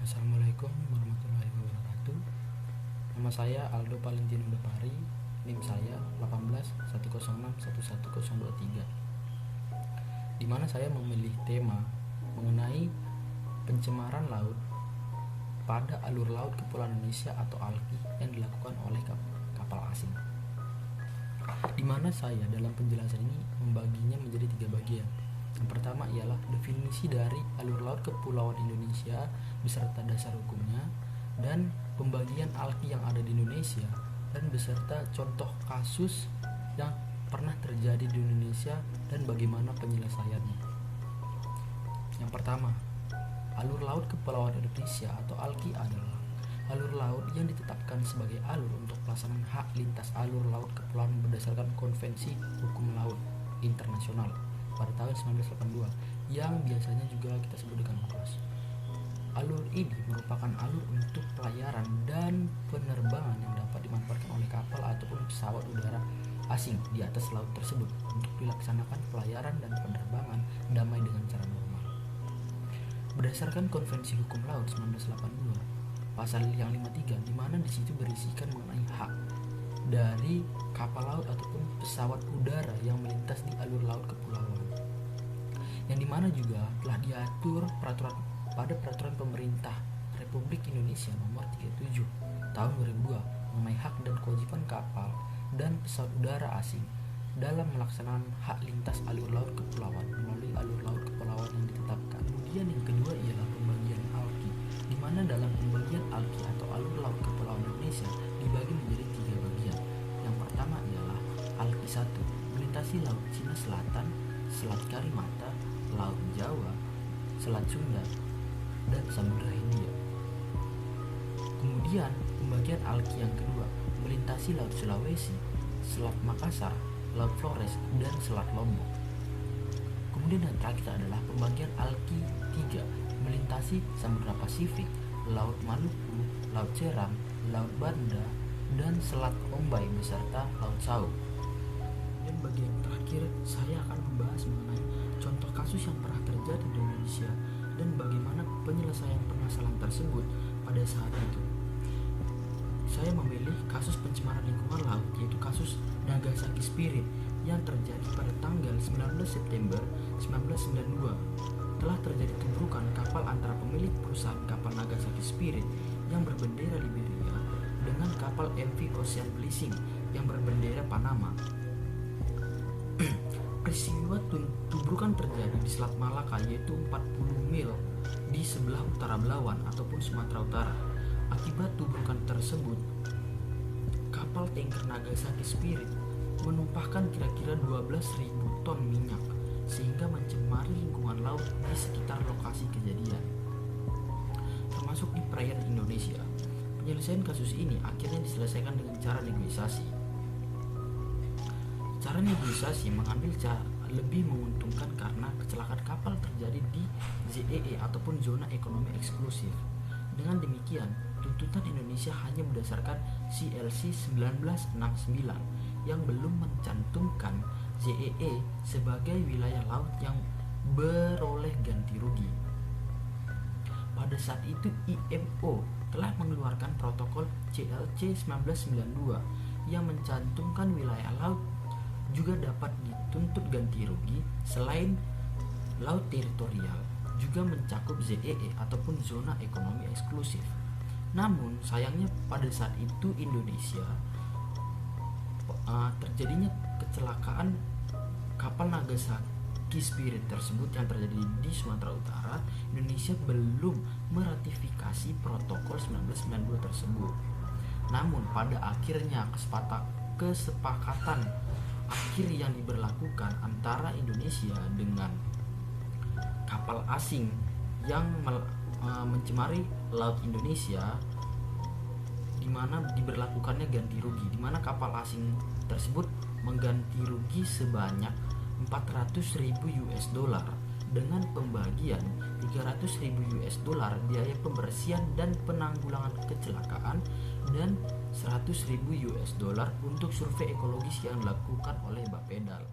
Assalamualaikum warahmatullahi wabarakatuh. Nama saya Aldo Valentino Depari, NIM saya 1810611023. Di mana saya memilih tema mengenai pencemaran laut pada alur laut Kepulauan Indonesia atau ALKI yang dilakukan oleh kapal asing. Di mana saya dalam penjelasan ini membaginya menjadi 3 bagian. Yang pertama ialah definisi dari alur laut Kepulauan Indonesia beserta dasar hukumnya, dan pembagian ALKI yang ada di Indonesia, dan beserta contoh kasus yang pernah terjadi di Indonesia dan bagaimana penyelesaiannya. Yang pertama, alur laut Kepulauan Indonesia atau ALKI adalah alur laut yang ditetapkan sebagai alur untuk pelaksanaan hak lintas alur laut kepulauan berdasarkan Konvensi Hukum Laut Internasional pada tahun 1982 yang biasanya juga kita sebut dengan UNCLOS. Alur ini merupakan alur untuk pelayaran dan penerbangan yang dapat dimanfaatkan oleh kapal ataupun pesawat udara asing di atas laut tersebut untuk dilaksanakan pelayaran dan penerbangan damai dengan cara normal. Berdasarkan Konvensi Hukum Laut 1982, pasal yang 53, di mana di situ berisikan mengenai hak dari kapal laut ataupun pesawat udara yang melintas di alur laut kepulauan, yang dimana juga telah diatur pada peraturan pemerintah Republik Indonesia nomor 37 tahun 2002 mengenai hak dan kewajiban kapal dan pesawat udara asing dalam melaksanakan hak lintas alur laut kepulauan melalui alur laut kepulauan yang ditetapkan. Kemudian yang kedua ialah pembagian ALKI, di mana dalam pembagian ALKI atau alur laut kepulauan Indonesia dibagi menjadi 3 bagian. Yang pertama ialah ALKI 1, melintasi Laut Cina Selatan, Selat Karimata, Laut Jawa, Selat Sunda, dan Samudra Hindia. Kemudian pembagian ALKI yang kedua melintasi Laut Sulawesi, Selat Makassar, Laut Flores, dan Selat Lombok. Kemudian yang terakhir adalah pembagian ALKI 3 melintasi Samudra Pasifik, Laut Maluku, Laut Cerang, Laut Banda, dan Selat Ombay beserta Laut Sau. Dan bagian terakhir saya akan membahas mengenai contoh kasus yang pernah terjadi di Indonesia dan bagaimana penyelesaian permasalahan tersebut pada saat itu. Saya memilih kasus pencemaran lingkungan laut, yaitu kasus Nagasaki Spirit yang terjadi pada tanggal 19 September 1992. Telah terjadi tubrukan kapal antara pemilik perusahaan kapal Nagasaki Spirit yang berbendera Liberia dengan kapal MV Ocean Blessing yang berbendera Panama. Peristiwa tubrukan terjadi di Selat Malaka, yaitu 40 mil di sebelah utara Belawan ataupun Sumatera Utara. Akibat tubrukan tersebut, kapal tanker Nagasaki Spirit menumpahkan kira-kira 12.000 ton minyak sehingga mencemari lingkungan laut di sekitar lokasi kejadian, termasuk di perairan Indonesia. Penyelesaian kasus ini akhirnya diselesaikan dengan cara negosiasi. Cara negosiasi mengambil cara lebih menguntungkan karena kecelakaan kapal terjadi di ZEE ataupun zona ekonomi eksklusif. Dengan demikian, tuntutan Indonesia hanya berdasarkan CLC 1969 yang belum mencantumkan ZEE sebagai wilayah laut yang beroleh ganti rugi. Pada saat itu IMO telah mengeluarkan protokol CLC 1992 yang mencantumkan wilayah laut juga dapat dituntut ganti rugi selain laut teritorial, juga mencakup ZEE ataupun zona ekonomi eksklusif. Namun sayangnya pada saat itu Indonesia terjadinya kecelakaan kapal Nagasaki Spirit tersebut yang terjadi di Sumatera Utara. Indonesia belum meratifikasi protokol 1992 tersebut. Namun pada akhirnya kesepakatan akhir yang diberlakukan antara Indonesia dengan kapal asing yang mencemari laut Indonesia, di mana diberlakukannya ganti rugi, di mana kapal asing tersebut mengganti rugi sebanyak 400.000 US dollar dengan pembagian 300.000 US dollar biaya pembersihan dan penanggulangan kecelakaan dan 100.000 US dollar untuk survei ekologis yang dilakukan oleh Bapedal.